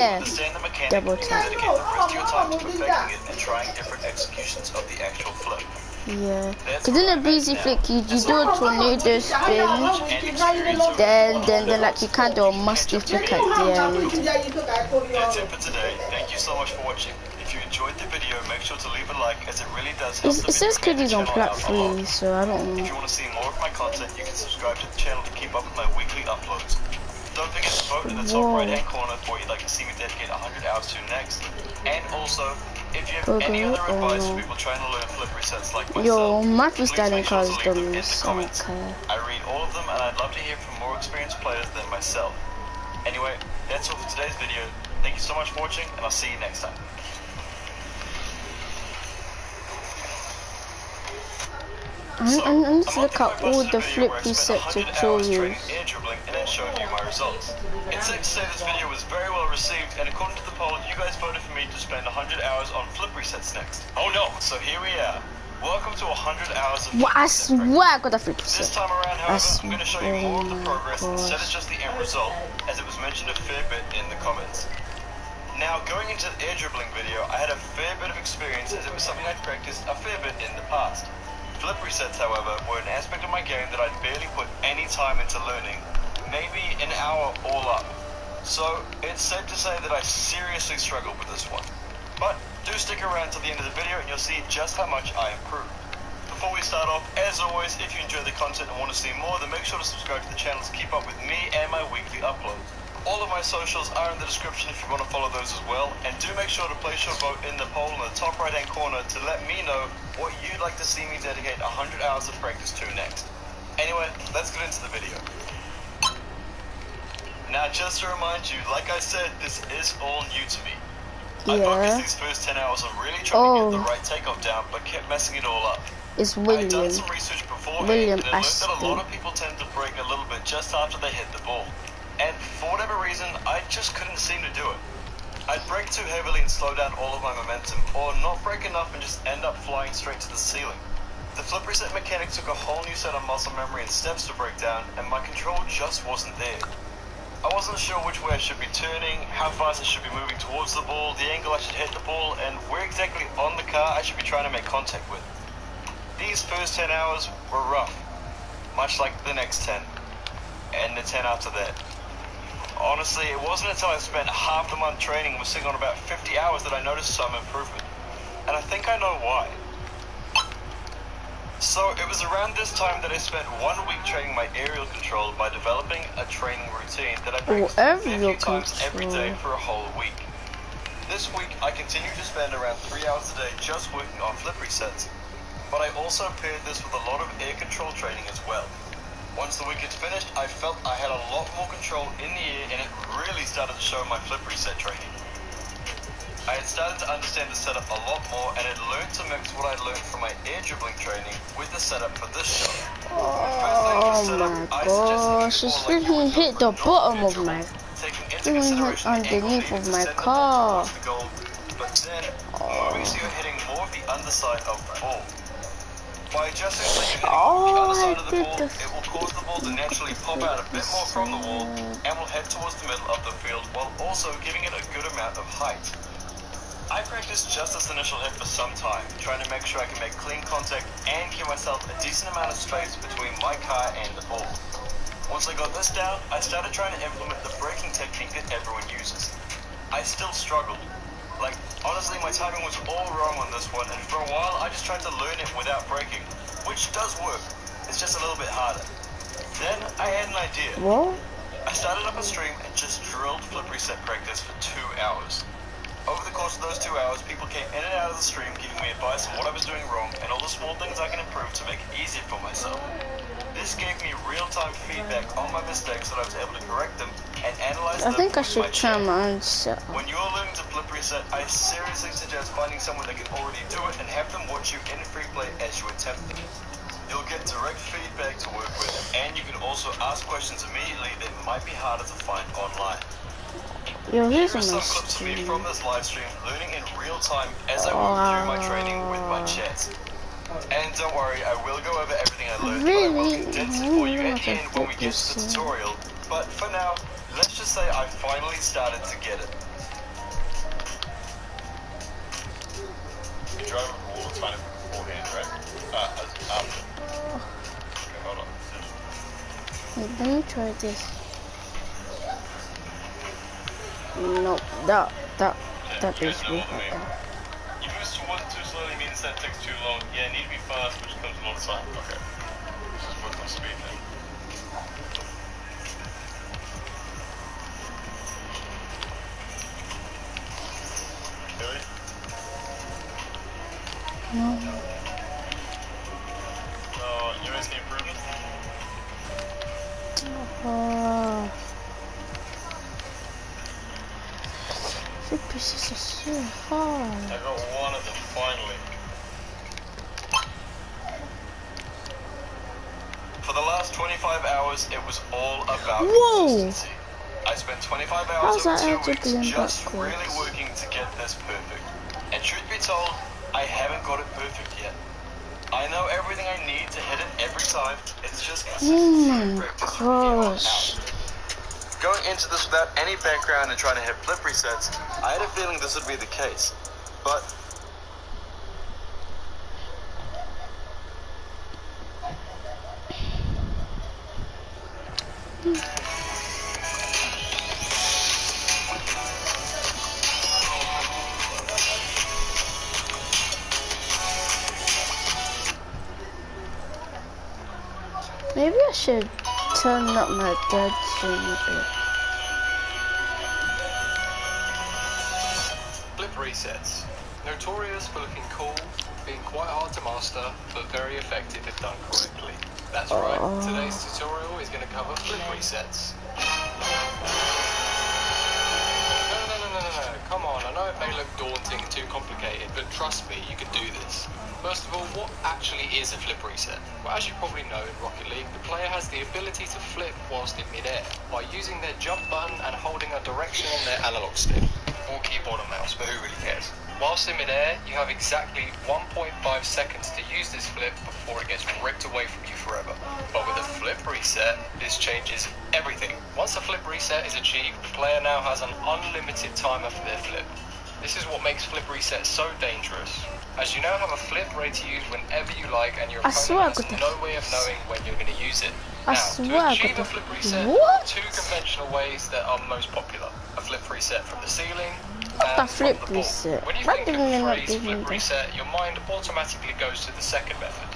Yeah. Understand the mechanic, Double you tap. can dedicate the rest of your time to perfecting it and trying different executions of the actual flip. Yeah. That's Because in where a I'm busy at now. flick, you And do so a tornado spin, and experience over then like you can't do a musty flick at the end. That's it for today. Thank you so much for watching. If you enjoyed the video, make sure to leave a like, as it really does help the It says video and the Kiddies on channel plat out a lot. 3, so I don't If know. you want to see more of my content, you can subscribe to the channel to keep up with my weekly uploads. Don't forget to vote in the top right hand corner for what you'd like to see me dedicate 100 hours to next. And also, if you have any other advice for people trying to learn flip resets like myself, Yo, my please freestyling make sure cars to leave them in dummies. the comments. I read all of them and I'd love to hear from more experienced players than myself. Anyway, that's all for today's video. Thank you so much for watching, and I'll see you next time. I need to look at all the flip reset tutorials. Air dribbling and then showed you my results. It's safe to say this video was very well received, and according to the poll, you guys voted for me to spend 100 hours on flip resets next. Oh no! So here we are. Welcome to 100 hours of flip I reset swear I got a flip This reset. time around, however, I'm going to show you more of the progress gosh. instead of just the end result, as it was mentioned a fair bit in the comments. Now, going into the air dribbling video, I had a fair bit of experience, as it was something I'd practiced a fair bit in the past. Flip resets, however, were an aspect of my game that I'd barely put any time into learning, maybe an hour all up. So, it's safe to say that I seriously struggled with this one. But, do stick around to the end of the video and you'll see just how much I improved. Before we start off, as always, if you enjoy the content and want to see more, then make sure to subscribe to the channel to keep up with me and my weekly uploads. All of my socials are in the description if you want to follow those as well, and do make sure to place your vote in the poll in the top right hand corner to let me know what you'd like to see me dedicate 100 hours of practice to next. Anyway, let's get into the video. Now, just to remind you, like I said, this is all new to me. I focused these first 10 hours on really trying to get the right takeoff down, but kept messing it all up. It's I'd done William. some research beforehand and I learned that a lot Aston. of people tend to break a little bit just after they hit the ball. And for whatever reason, I just couldn't seem to do it. I'd brake too heavily and slow down all of my momentum, or not brake enough and just end up flying straight to the ceiling. The flip reset mechanic took a whole new set of muscle memory and steps to break down, and my control just wasn't there. I wasn't sure which way I should be turning, how fast I should be moving towards the ball, the angle I should hit the ball, and where exactly on the car I should be trying to make contact with. These first 10 hours were rough, much like the next 10, and the 10 after that. Honestly, it wasn't until I spent half the month training and was sitting on about 50 hours that I noticed some improvement. And I think I know why. So it was around this time that I spent 1 week training my aerial control by developing a training routine that I practiced a few times every day for a whole week. This week I continued to spend around 3 hours a day just working on flip resets, but I also paired this with a lot of air control training as well. Once the week had finished, I felt I had a lot more control in the air, and it really started to show my flip reset training. I had started to understand the setup a lot more and had learned to mix what I learned from my air dribbling training with the setup for this shot. Oh my gosh, it's really hit the bottom of my... underneath of my car. But then, moving so you're hitting more of the underside of the ball. By adjusting so you're hitting the other side of the ball, it will cause the ball to naturally pop out a bit more from the wall and will head towards the middle of the field while also giving it a good amount of height. I practiced just this initial hit for some time, trying to make sure I can make clean contact and give myself a decent amount of space between my car and the ball. Once I got this down, I started trying to implement the braking technique that everyone uses. I still struggled. Like, honestly, my timing was all wrong on this one, and for a while I just tried to learn it without braking, which does work. It's just a little bit harder. Then I had an idea. What? I started up a stream and just drilled flip reset practice for 2 hours. Over the course of those 2 hours, people came in and out of the stream giving me advice on what I was doing wrong and all the small things I can improve to make it easier for myself. This gave me real-time feedback on my mistakes so that I was able to correct them and analyze them. I think I should try my own set. When you're learning to flip reset, I seriously suggest finding someone that can already do it and have them watch you in free play as you attempt it. You'll get direct feedback to work with, and you can also ask questions immediately that might be harder to find online. Yo, Here here's are some my clips of me stream. from this live stream, learning in real time as I went through my training with my chats. And don't worry, I will go over everything I learned, but I will condense it for you at the end when we get to the tutorial. But for now, let's just say I finally started to get it. try this. No, that is know weird. what I mean. You move too slowly means that takes too long. Yeah, need to be fast, which comes a lot of time. Okay. Let's just work on speed then. Really? No. No, you guys can improve it? Flip pieces are so hard. I got one of them finally. For the last 25 hours, it was all about consistency. I spent 25 hours over 2 weeks just really working to get this perfect. And truth be told, I haven't got it perfect yet. I know everything I need to hit it every time. It's just consistency and practice from here on out. Going into this without any background and trying to hit flip resets, I had a feeling this would be the case. But maybe I should turn up my dead zone a bit. Flip resets. Notorious for looking cool, being quite hard to master, but very effective if done correctly. That's right, today's tutorial is going to cover flip resets. No, come on, I know it may look daunting, too complicated, but trust me, you can do this. First of all, what actually is a flip reset? Well, as you probably know in Rocket League, the player has the ability to flip whilst in mid-air by using their jump button and holding a direction on their analog stick, or keyboard or mouse, but who really cares? Whilst in mid-air, you have exactly 1.5 seconds to use this flip before it gets ripped away from you forever. But with a flip reset, this changes everything. Once a flip reset is achieved, the player now has an unlimited timer for their flip. This is what makes flip resets so dangerous, as you now have a flip ready to use whenever you like, and your opponent has no way of knowing when you're going to use it. Now, to achieve a flip reset, there are two conventional ways that are most popular. A flip reset from the ceiling, and from the ball. When you think of the phrase flip reset, your mind automatically goes to the second method,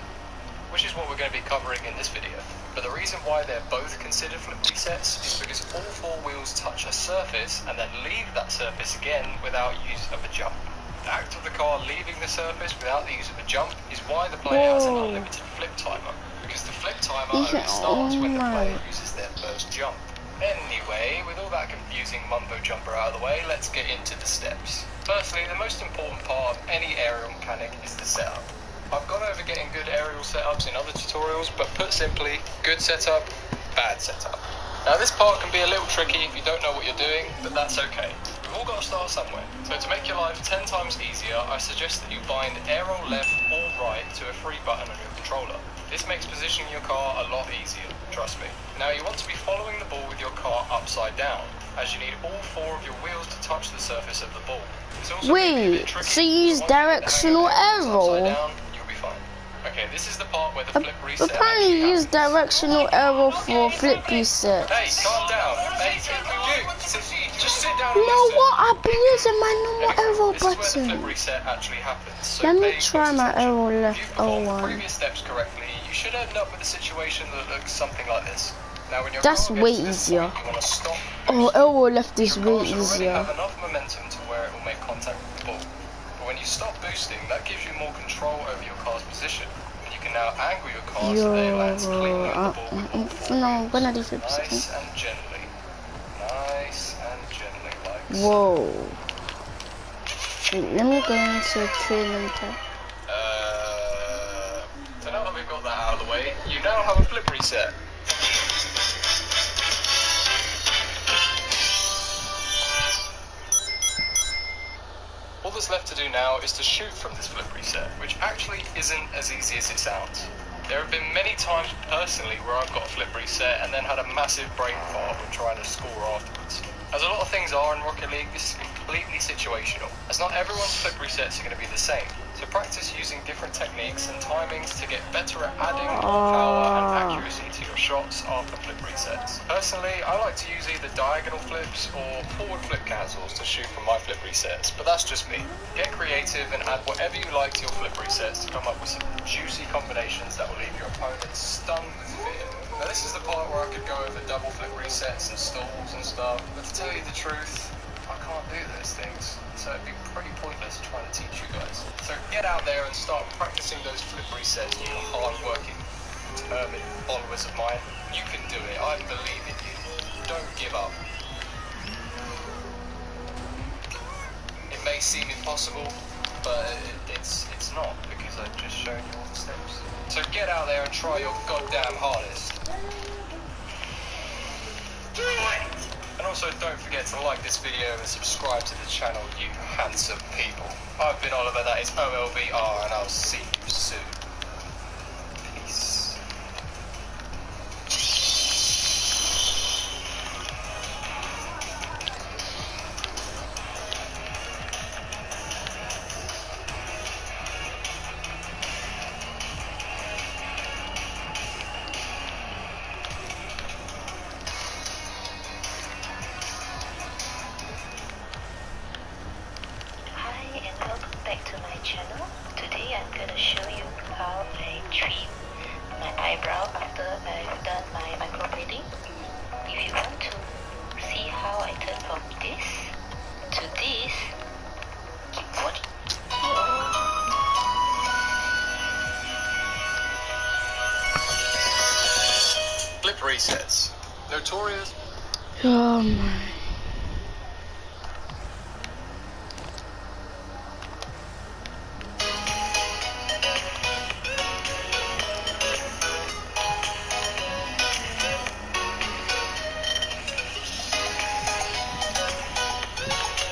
which is what we're going to be covering in this video. But the reason why they're both considered flip resets is because all four wheels touch a surface and then leave that surface again without use of a jump. The act of the car leaving the surface without the use of a jump is why the player has an unlimited flip timer, because the flip timer only starts when the player uses their first jump. Anyway, with all that confusing mumbo jumper out of the way, let's get into the steps. Firstly, the most important part of any aerial mechanic is the setup. I've gone over getting good aerial setups in other tutorials, but put simply, good setup, bad setup. Now this part can be a little tricky if you don't know what you're doing, but that's okay. We've all got to start somewhere. So to make your life 10 times easier, I suggest that you bind aero left or right to a free button on your controller. This makes positioning your car a lot easier, trust me. Now you want to be following the ball with your car upside down, as you need all four of your wheels to touch the surface of the ball. Wait, so you use directional arrow? Okay, this is the part where the flip reset. Apparently you use directional arrow for flip reset. Hey, calm down. Hey, you, just sit down. You know what? I've been using my normal arrow button. This is where the flip reset actually happens. So let me try my arrow left If you perform the previous steps correctly, you should end up with a situation that looks something like this. Now, when that's way easier. You want to stop. Oh, arrow left is way easier. easier. Have enough momentum to where it will make contact with the ball. But when you stop boosting, that gives you more control over your car's position. And you can now angle your car so that it lands cleanly on the ball with all four wheels. Nice and gently. Nice and gently like so. Whoa. Let me go into training time. So now that we've got that out of the way, you now have a flip reset. All that's left to do now is to shoot from this flip reset, which actually isn't as easy as it sounds. There have been many times personally where I've got a flip reset and then had a massive brain fart when trying to score afterwards. As a lot of things are in Rocket League, this is completely situational, as not everyone's flip resets are going to be the same. So So practice using different techniques and timings to get better at adding more power and accuracy to your shots after flip resets. Personally, I like to use either diagonal flips or forward flip cancels to shoot from my flip resets, but that's just me. Get creative and add whatever you like to your flip resets to come up with some juicy combinations that will leave your opponent stunned with fear. Now this is the part where I could go over double flip resets and stalls and stuff, but to tell you the truth, I can't do those things, so it'd be pretty pointless trying to teach you guys. So get out there and start practicing those flip resets, you hard-working, determined followers of mine. You can do it, I believe in you. Don't give up. It may seem impossible, but it's not, because I've just shown you all the steps. So get out there and try your goddamn hardest. Do it! And also don't forget to like this video and subscribe to the channel, you handsome people. I've been Oliver, that is OLVR, and I'll see you soon. Peace. Back to my channel. Today I'm gonna show you how I trim my eyebrow after I've done my microblading. If you want to see how I turn from this to this, keep watching. Flip resets. Notorious. Oh my.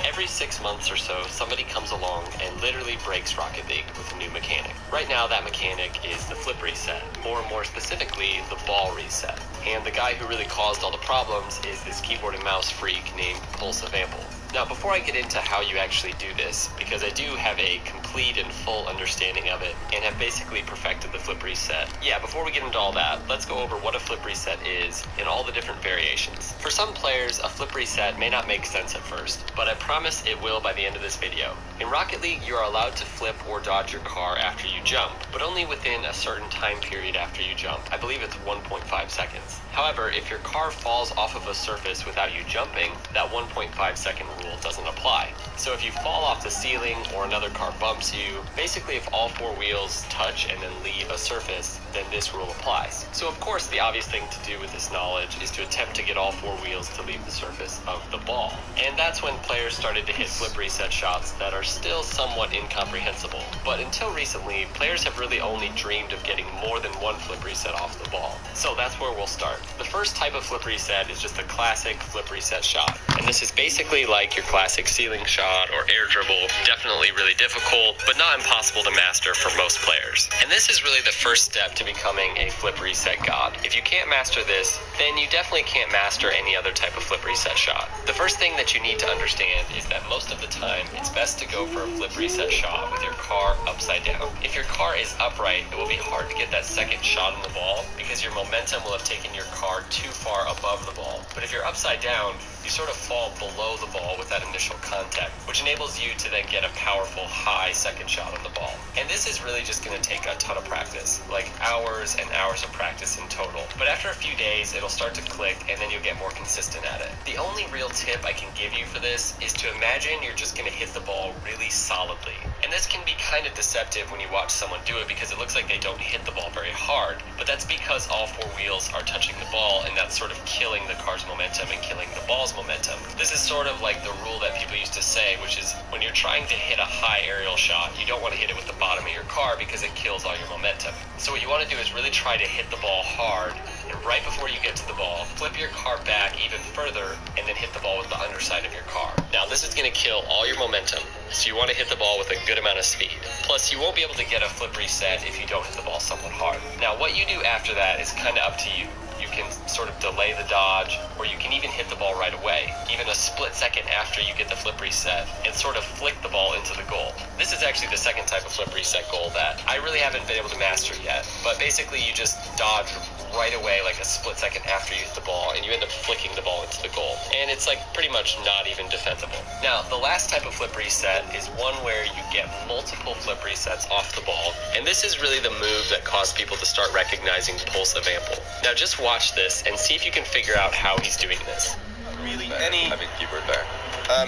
Every 6 months or so, somebody comes along and literally breaks Rocket League with a new mechanic. Right now, that mechanic is the flip reset, or more specifically, the ball reset. And the guy who really caused all the problems is this keyboard and mouse freak named Pulsive Ample. Now, before I get into how you actually do this, because I do have a complete and full understanding of it, and have basically perfected the flip reset, before we get into all that, let's go over what a flip reset is and all the different variations. For some players, a flip reset may not make sense at first, but I promise it will by the end of this video. In Rocket League, you are allowed to flip or dodge your car after you jump, but only within a certain time period after you jump. I believe it's 1.5 seconds. However, if your car falls off of a surface without you jumping, that 1.5 second rule doesn't apply. So if you fall off the ceiling or another car bumps you, basically if all four wheels touch and then leave a surface, then this rule applies. So of course the obvious thing to do with this knowledge is to attempt to get all four wheels to leave the surface of the ball. And that's when players started to hit flip reset shots that are still somewhat incomprehensible. But until recently, players have really only dreamed of getting more than one flip reset off the ball. So that's where we'll start. The first type of flip reset is just a classic flip reset shot. And this is basically like your classic ceiling shot or air dribble. Definitely really difficult, but not impossible to master for most players. And this is really the first step to becoming a flip reset god. If you can't master this, then you definitely can't master any other type of flip reset shot. The first thing that you need to understand is that most of the time, it's best to go for a flip reset shot with your car upside down. If your car is upright, it will be hard to get that second shot on the ball because your momentum will have taken your car too far above the ball. But if you're upside down, you sort of fall below the ball with that initial contact, which enables you to then get a powerful high second shot on the ball. And this is really just going to take a ton of practice, like hours and hours of practice in total. But after a few days, it'll start to click and then you'll get more consistent at it. The only real tip I can give you for this is to imagine you're just going to hit the ball really solidly. And this can be kind of deceptive when you watch someone do it because it looks like they don't hit the ball very hard, but that's because all four wheels are touching the ball and that's sort of killing the car's momentum and killing the ball's momentum. This is sort of like the rule that people used to say, which is when you're trying to hit a high aerial shot, you don't want to hit it with the bottom of your car because it kills all your momentum. So what you want to do is really try to hit the ball hard, and right before you get to the ball, flip your car back even further and then hit the ball with the underside of your car. Now this is going to kill all your momentum, so you want to hit the ball with a good amount of speed. Plus you won't be able to get a flip reset if you don't hit the ball somewhat hard. Now what you do after that is kind of up to you. You can sort of delay the dodge, or you can even hit the ball right away, even a split second after you get the flip reset, and sort of flick the ball into the goal. This is actually the second type of flip reset goal that I really haven't been able to master yet, but basically you just dodge right away like a split second after you hit the ball, and you end up flicking the ball into the goal. And it's like pretty much not even defensible. Now, the last type of flip reset is one where you get multiple flip resets off the ball, and this is really the move that caused people to start recognizing Pulse of Ample. Now just watch this and see if you can figure out how he's doing this. Really, I mean, keyboard there.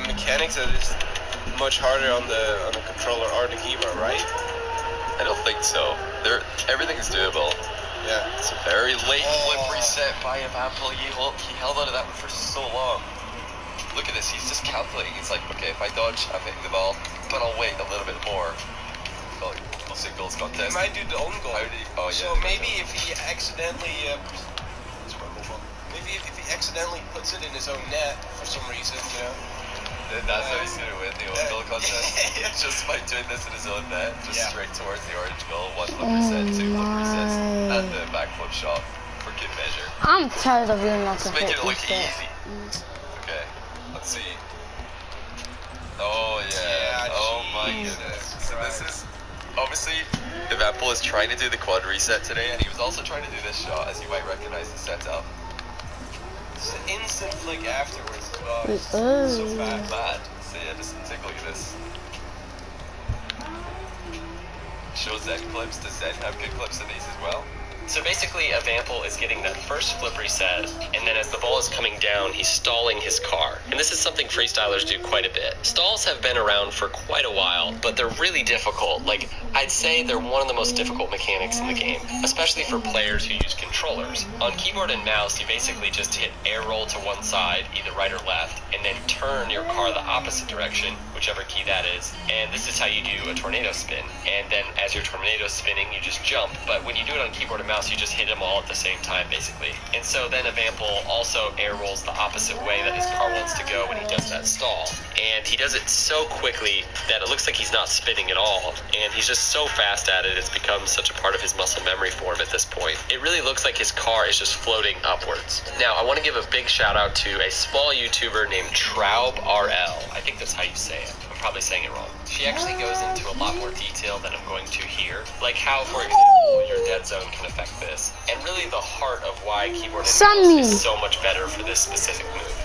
mechanics that is much harder on the controller or the keyboard, right? I don't think so. Everything is doable. Yeah. It's a very late flip reset by Evampel. He held on to that one for so long. Look at this. He's just calculating. He's like, okay, if I dodge, I'm hitting the ball, but I'll wait a little bit more. Oh, we'll see goals contest. He might do the own goal. Oh, yeah. So maybe if he accidentally, maybe if he accidentally puts it in his own net for some reason, you know. Then that's how he's gonna win the own goal contest. Just by doing this in his own net, just straight towards the orange goal. One flip reset, two flip resets, and the backflip shot for good measure. I'm tired of doing lots of Let's make it look reset. easy. Okay, let's see. Oh yeah. Oh my goodness. So this is obviously Evampel is trying to do the quad reset today, and he was also trying to do this shot, as you might recognize the setup. It's an instant flick afterwards as well. It's Oh. so fast. Mad. So yeah, just take a look at this. Show Zen clips. Does Zen have good clips of these as well? So basically, Evampel is getting that first flip reset, and then as the ball is coming down, he's stalling his car. And this is something freestylers do quite a bit. Stalls have been around for quite a while, but they're really difficult. Like, I'd say they're one of the most difficult mechanics in the game, especially for players who use controllers. On keyboard and mouse, you basically just hit air roll to one side, either right or left, and then turn your car the opposite direction, whichever key that is. And this is how you do a tornado spin. And then as your tornado spinning, you just jump. But when you do it on keyboard and mouse, you just hit them all at the same time, basically. And so then Evampel also air rolls the opposite way that his car wants to go when he does that stall. And he does it so quickly that it looks like he's not spinning at all. And he's just so fast at it, it's become such a part of his muscle memory for him at this point. It really looks like his car is just floating upwards. Now, I want to give a big shout out to a small YouTuber named Traub RL. I think that's how you say it. I'm probably saying it wrong. She actually goes into a lot more detail than I'm going to here. Like how, for example, your dead zone can affect this. And really the heart of why keyboard and mouse is so much better for this specific move.